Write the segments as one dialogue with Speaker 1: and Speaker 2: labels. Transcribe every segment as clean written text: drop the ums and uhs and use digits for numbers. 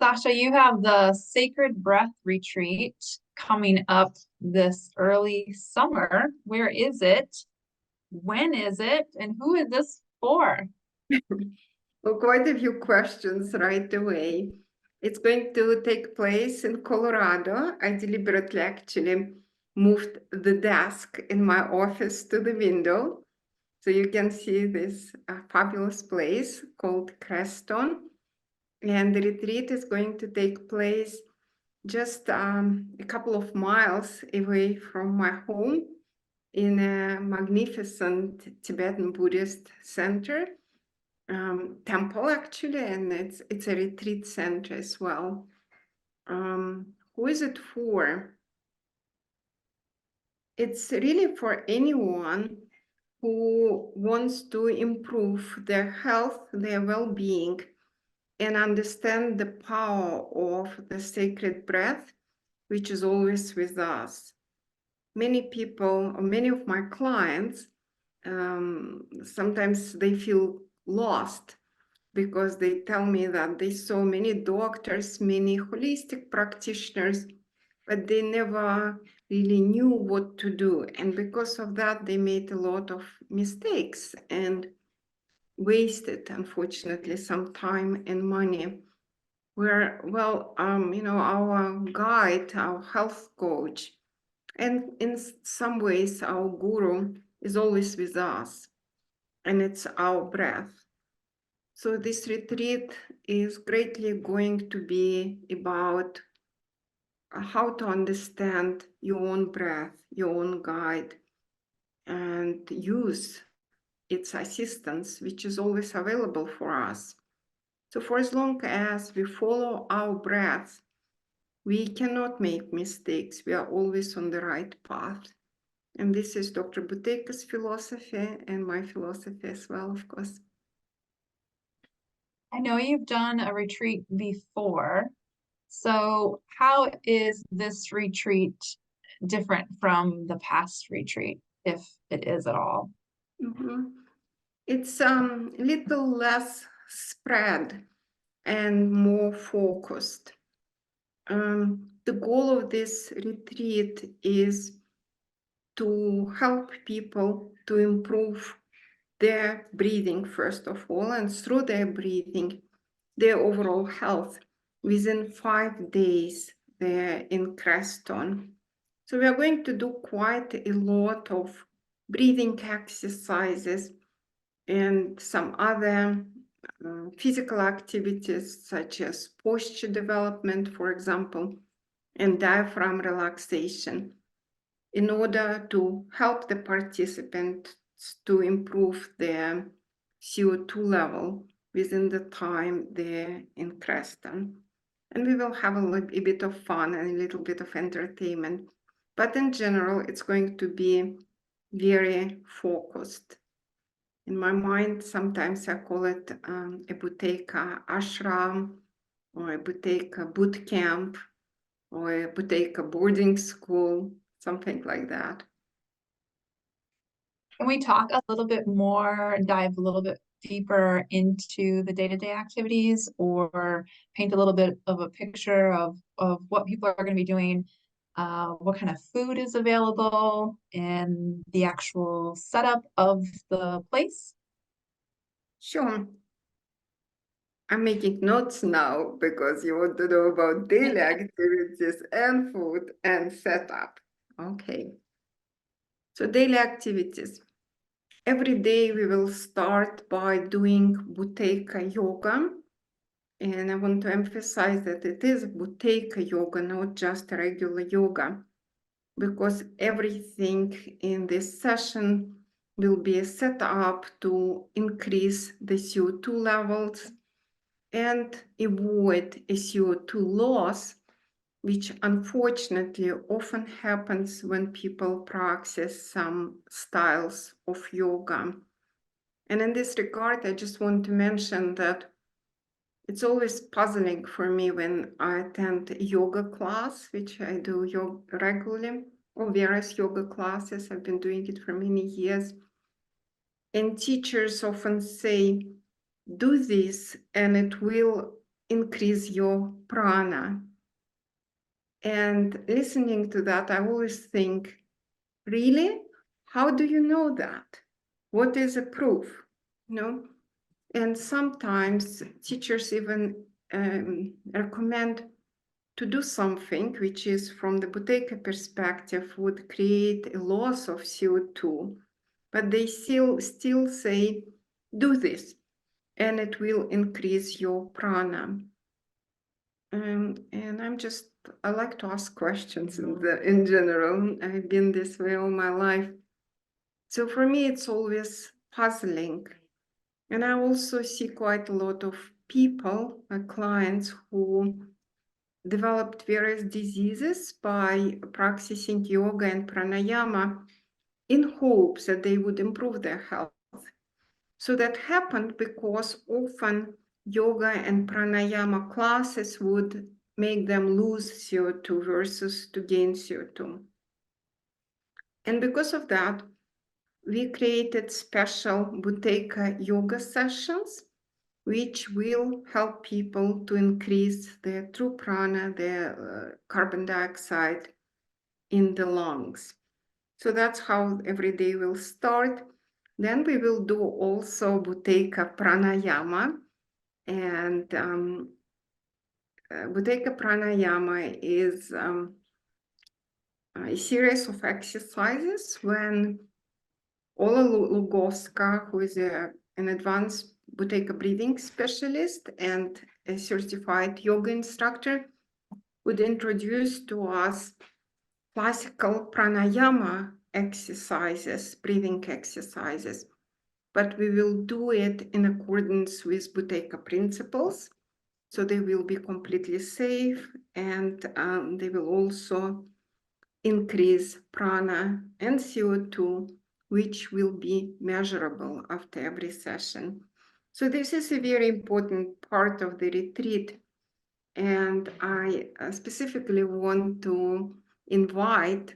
Speaker 1: Sasha, you have the Sacred Breath Retreat coming up this early summer. Where is it? When is it? And who is this for?
Speaker 2: Well, quite a few questions right away. It's going to take place in Colorado. I deliberately actually moved the desk in my office to the window, so you can see this fabulous place called Creston. And the retreat is going to take place just a couple of miles away from my home in a magnificent Tibetan Buddhist center, temple actually, and it's a retreat center as well. Who is it for? It's really for anyone who wants to improve their health, their well-being, and understand the power of the sacred breath, which is always with us. Many people, or many of my clients, sometimes they feel lost because they tell me that they saw many doctors, many holistic practitioners, but they never really knew what to do. And because of that, they made a lot of mistakes and wasted, unfortunately, some time and money. Where, well, our guide, our health coach, and in some ways, our guru is always with us, and it's our breath. So this retreat is greatly going to be about how to understand your own breath, your own guide, and use its assistance, which is always available for us. So for as long as we follow our breath, we cannot make mistakes. We are always on the right path. And this is Dr. Buteyko's philosophy and my philosophy as well, of course.
Speaker 1: I know you've done a retreat before. So how is this retreat different from the past retreat, if it is at all?
Speaker 2: It's a little less spread and more focused. The goal of this retreat is to help people to improve their breathing, first of all, and through their breathing, their overall health within 5 days there in Creston. So we are going to do quite a lot of breathing exercises and some other physical activities such as posture development, for example, and diaphragm relaxation in order to help the participants to improve their CO2 level within the time they're in Creston. And we will have a bit of fun and a little bit of entertainment. But in general, it's going to be very focused. In my mind, sometimes I call it a Buteyko ashram, or a Buteyko BootCamp, or a Buteyko boarding school, something like that.
Speaker 1: Can we talk a little bit more, dive a little bit deeper into the day-to-day activities, or paint a little bit of a picture of what people are going to be doing, what kind of food is available, and the actual setup of the place?
Speaker 2: Sure. I'm making notes now because you want to know about daily activities and food and setup. Okay. So daily activities. Every day we will start by doing Buteyko yoga. And I want to emphasize that it is Buteyko yoga, not just regular yoga, because everything in this session will be set up to increase the CO2 levels and avoid a CO2 loss, which unfortunately often happens when people practice some styles of yoga. And in this regard, I just want to mention that it's always puzzling for me when I attend a yoga class, which I do yoga regularly, or various yoga classes. I've been doing it for many years. And teachers often say, do this and it will increase your prana. And listening to that, I always think, really? How do you know that? What is the proof? And sometimes teachers even recommend to do something which is, from the Buteyko perspective, would create a loss of CO2, but they still say, do this, and it will increase your prana. And I like to ask questions in general. I've been this way all my life. So for me, it's always puzzling. And I also see quite a lot of people, clients, who developed various diseases by practicing yoga and pranayama in hopes that they would improve their health. So that happened because often yoga and pranayama classes would make them lose CO2 versus to gain CO2. And because of that, we created special Buteyko yoga sessions, which will help people to increase their true prana, their carbon dioxide in the lungs. So that's how every day will start. Then we will do also Buteyko pranayama. And Buteyko pranayama is a series of exercises when Ola Lugovska, who is an advanced Buteyko breathing specialist and a certified yoga instructor, would introduce to us classical pranayama exercises, breathing exercises, but we will do it in accordance with Buteyko principles. So they will be completely safe, and they will also increase prana and CO2, which will be measurable after every session. So this is a very important part of the retreat. And I specifically want to invite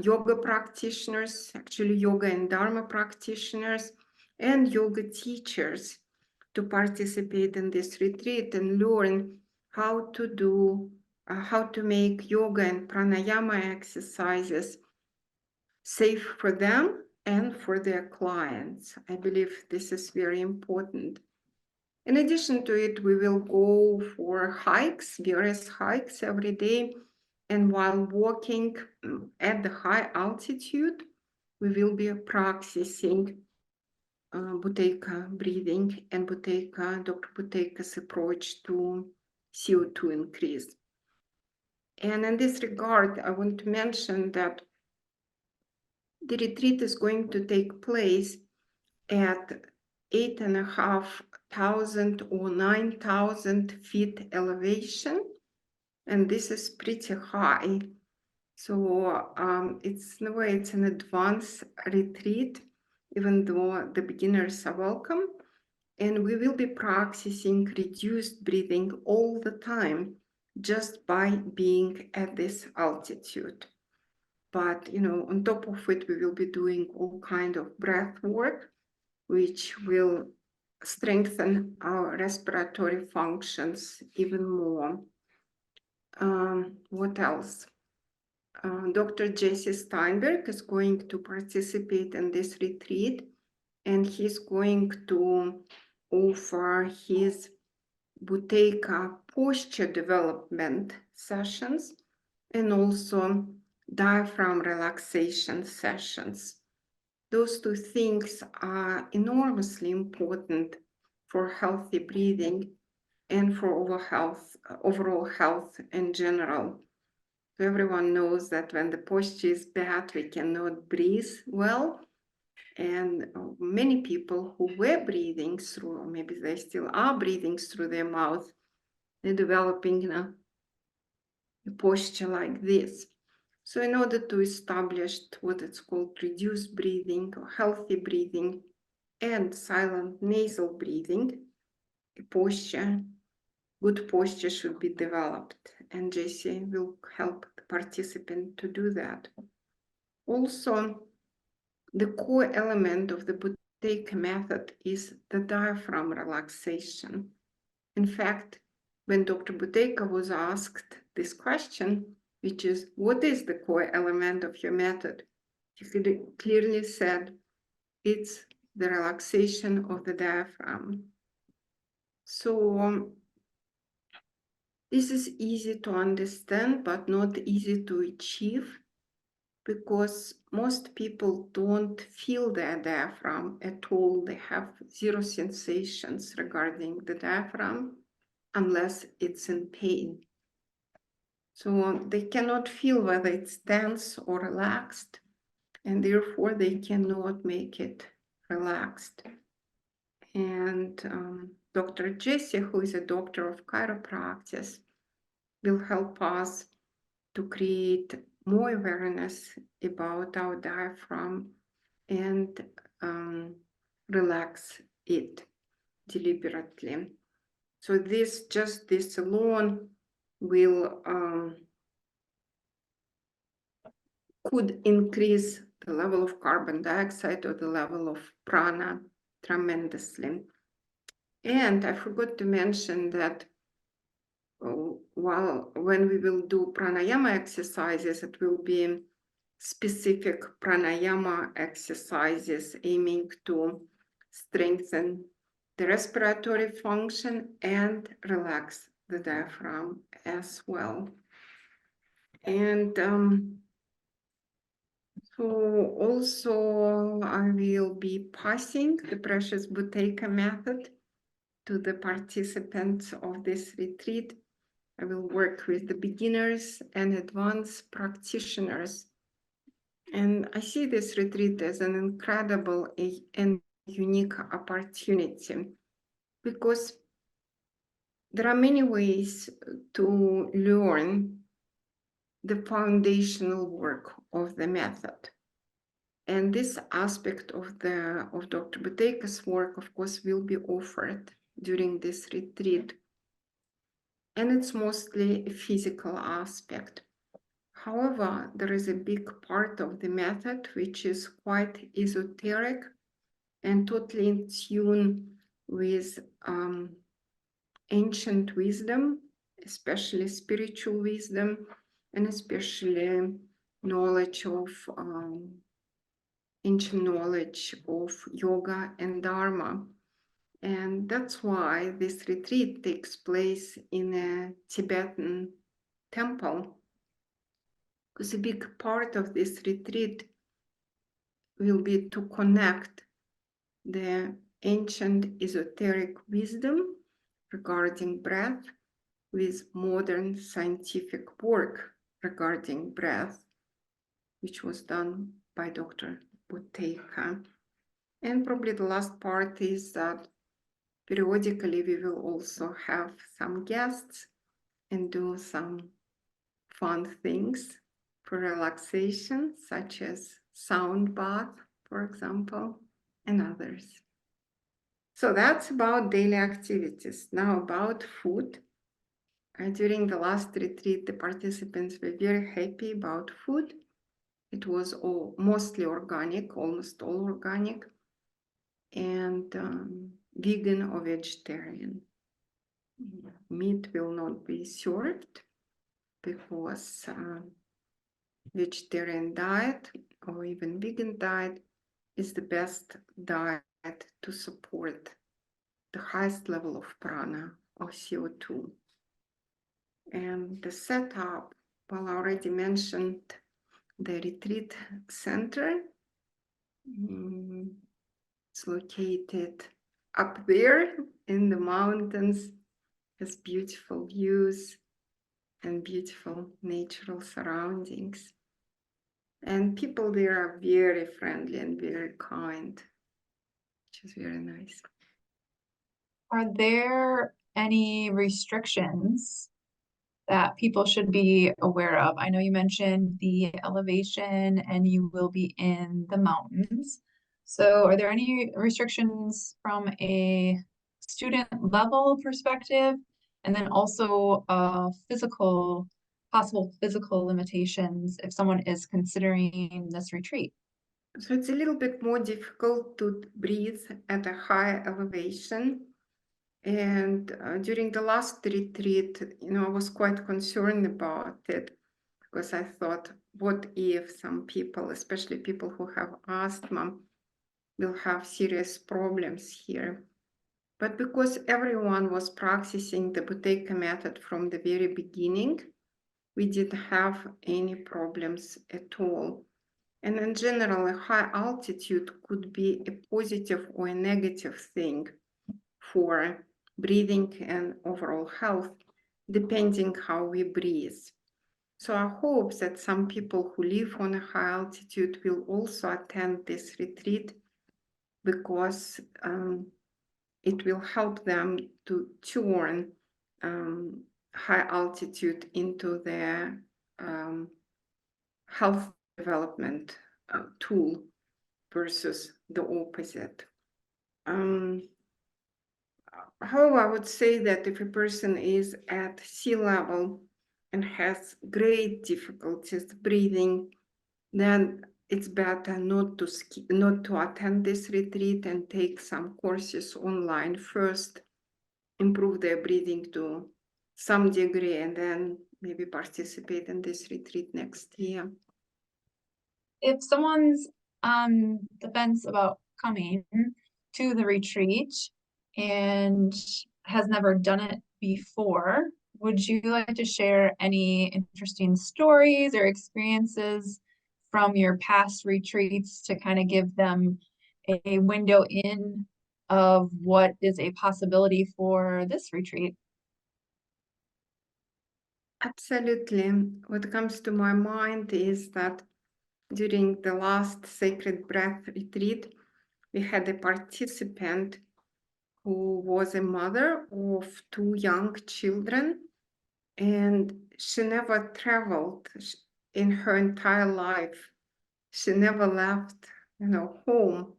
Speaker 2: yoga practitioners, actually yoga and dharma practitioners, and yoga teachers to participate in this retreat and learn how to make yoga and pranayama exercises safe for them and for their clients. I believe this is very important. In addition to it, we will go for hikes, various hikes every day. And while walking at the high altitude, we will be practicing Buteyko breathing and Dr. Buteyko's approach to CO2 increase. And in this regard, I want to mention that the retreat is going to take place at 8,500 or 9,000 feet elevation, and this is pretty high. So it's in a way it's an advanced retreat, even though the beginners are welcome. And we will be practicing reduced breathing all the time, just by being at this altitude. But on top of it, we will be doing all kind of breath work, which will strengthen our respiratory functions even more. What else? Dr. Jesse Steinberg is going to participate in this retreat, and he's going to offer his Buteyko posture development sessions and also diaphragm relaxation sessions. Those two things are enormously important for healthy breathing and for overall health in general. So everyone knows that when the posture is bad, we cannot breathe well. And many people who were breathing through, or maybe they still are breathing through their mouth, they're developing a posture like this. So in order to establish what it's called reduced breathing or healthy breathing and silent nasal breathing, good posture should be developed, and Jesse will help the participant to do that. Also, the core element of the Buteyko method is the diaphragm relaxation. In fact, when Dr. Buteyko was asked this question, which is, what is the core element of your method? He clearly said, it's the relaxation of the diaphragm. So this is easy to understand, but not easy to achieve, because most people don't feel their diaphragm at all. They have zero sensations regarding the diaphragm unless it's in pain. So they cannot feel whether it's tense or relaxed, and therefore they cannot make it relaxed. And Dr. Jessie, who is a doctor of chiropractic, will help us to create more awareness about our diaphragm and relax it deliberately. So this alone will could increase the level of carbon dioxide or the level of prana tremendously. And I forgot to mention that when we will do pranayama exercises, it will be specific pranayama exercises aiming to strengthen the respiratory function and relax the diaphragm as well. And so also I will be passing the precious Buteyko method to the participants of this retreat. I will work with the beginners and advanced practitioners. And I see this retreat as an incredible and unique opportunity, because there are many ways to learn the foundational work of the method. And this aspect of Dr. Buteyko's work, of course, will be offered during this retreat. And it's mostly a physical aspect. However, there is a big part of the method which is quite esoteric and totally in tune with ancient wisdom, especially spiritual wisdom, and especially knowledge of ancient knowledge of yoga and dharma. And that's why this retreat takes place in a Tibetan temple, because a big part of this retreat will be to connect the ancient esoteric wisdom regarding breath with modern scientific work regarding breath, which was done by Dr. Buteyko. And probably the last part is that periodically we will also have some guests and do some fun things for relaxation, such as sound bath, for example, and others. So that's about daily activities. Now about food. During the last retreat, the participants were very happy about food. It was mostly organic, almost all organic, and vegan or vegetarian. Meat will not be served because vegetarian diet or even vegan diet is the best diet to support the highest level of prana or CO2. And the setup, well, I already mentioned the retreat center. It's located up there in the mountains, has beautiful views and beautiful natural surroundings. And people there are very friendly and very kind, which is very nice.
Speaker 1: Are there any restrictions that people should be aware of? I know you mentioned the elevation and you will be in the mountains. So are there any restrictions from a student level perspective? And then also possible physical limitations if someone is considering this retreat?
Speaker 2: So it's a little bit more difficult to breathe at a high elevation. And during the last retreat, I was quite concerned about it because I thought, what if some people, especially people who have asthma, will have serious problems here? But because everyone was practicing the Buteyko method from the very beginning, we didn't have any problems at all. And in general, a high altitude could be a positive or a negative thing for breathing and overall health, depending how we breathe. So I hope that some people who live on a high altitude will also attend this retreat, because it will help them to turn high altitude into their health development tool versus the opposite. However, I would say that if a person is at sea level and has great difficulties breathing, then it's better not to attend this retreat and take some courses online first, improve their breathing to some degree, and then maybe participate in this retreat next year.
Speaker 1: If someone's on the fence about coming to the retreat and has never done it before, would you like to share any interesting stories or experiences from your past retreats to kind of give them a window in of what is a possibility for this retreat?
Speaker 2: Absolutely. What comes to my mind is that during the last Sacred Breath retreat, we had a participant who was a mother of 2 young children, and she never traveled in her entire life. She never left, home,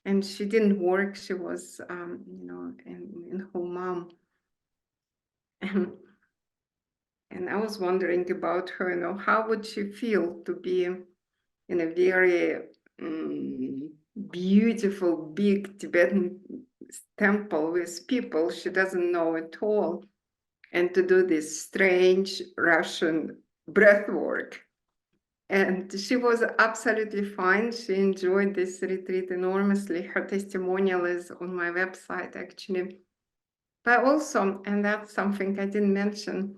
Speaker 2: and she didn't work. She was, in home mom. And I was wondering about her, how would she feel to be in a very beautiful, big Tibetan temple with people she doesn't know at all, and to do this strange Russian breath work. And she was absolutely fine. She enjoyed this retreat enormously. Her testimonial is on my website, actually. But also, and that's something I didn't mention,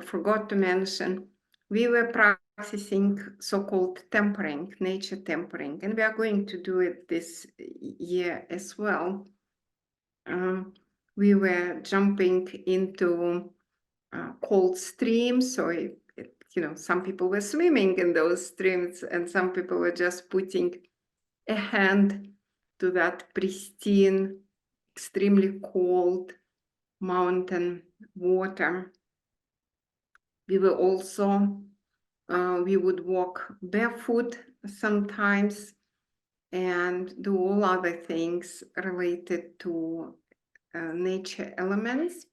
Speaker 2: forgot to mention, we were practicing so-called tempering, nature tempering, and we are going to do it this year as well. We were jumping into cold streams, so some people were swimming in those streams, and some people were just putting a hand to that pristine, extremely cold mountain water. We were also, we would walk barefoot sometimes and do all other things related to nature elements,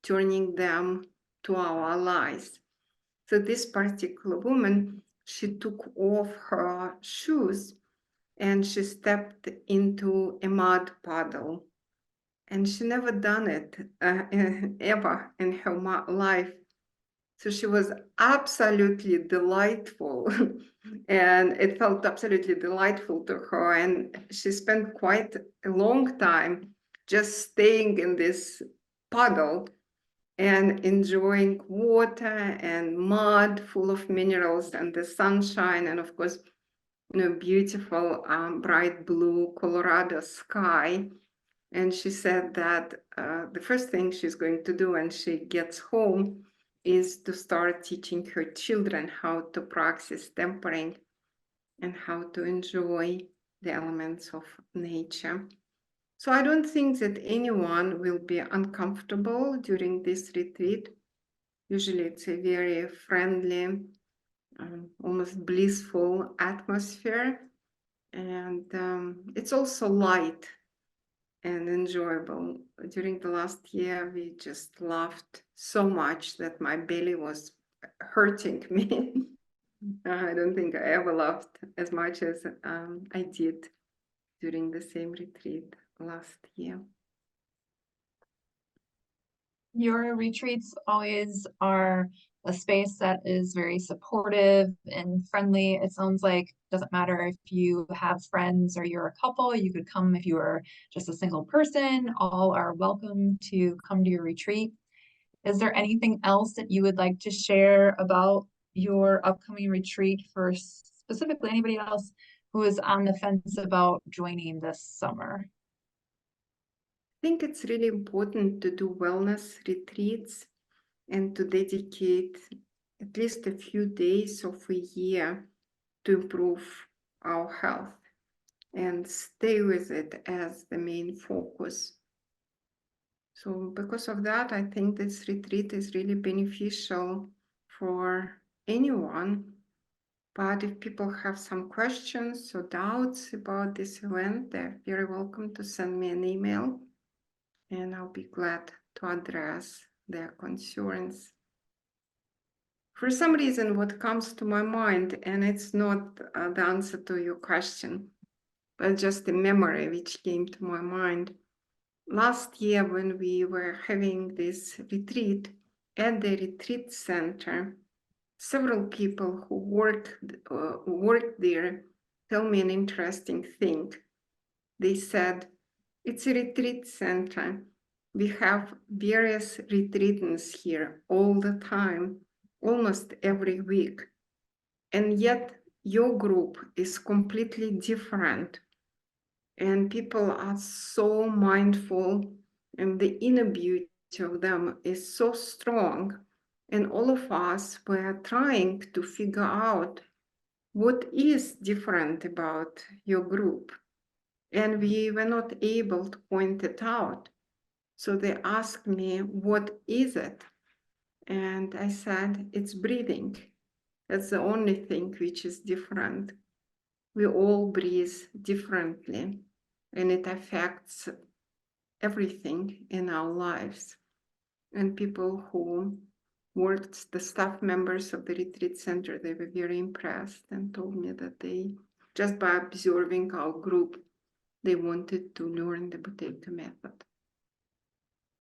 Speaker 2: turning them to our allies. So this particular woman, she took off her shoes and she stepped into a mud puddle. And she never done it ever in her life. So she was absolutely delightful and it felt absolutely delightful to her. And she spent quite a long time just staying in this puddle and enjoying water and mud full of minerals and the sunshine, and of course, beautiful bright blue Colorado sky. And she said that the first thing she's going to do when she gets home is to start teaching her children how to practice tempering and how to enjoy the elements of nature. So I don't think that anyone will be uncomfortable during this retreat. Usually it's a very friendly, almost blissful atmosphere. And it's also light and enjoyable. During the last year, we just laughed so much that my belly was hurting me. I don't think I ever laughed as much as I did during the same retreat last year.
Speaker 1: Your retreats always are a space that is very supportive and friendly. It sounds like doesn't matter if you have friends or you're a couple, you could come if you are just a single person. All are welcome to come to your retreat. Is there anything else that you would like to share about your upcoming retreat for specifically anybody else who is on the fence about joining this summer?
Speaker 2: I think it's really important to do wellness retreats and to dedicate at least a few days of a year to improve our health and stay with it as the main focus. So because of that, I think this retreat is really beneficial for anyone. But if people have some questions or doubts about this event, they're very welcome to send me an email, and I'll be glad to address their concerns. For some reason, what comes to my mind, and it's not the answer to your question, but just a memory which came to my mind. Last year, when we were having this retreat at the retreat center, several people who worked there tell me an interesting thing. They said, it's a retreat center. We have various retreatants here all the time, almost every week. And yet your group is completely different. And people are so mindful, and the inner beauty of them is so strong. And all of us were trying to figure out what is different about your group. And we were not able to point it out. So they asked me, what is it? And I said, it's breathing. That's the only thing which is different. We all breathe differently, and it affects everything in our lives. And people who worked, the staff members of the retreat center, they were very impressed and told me that they, just by observing our group, they wanted to learn the Buteyko method.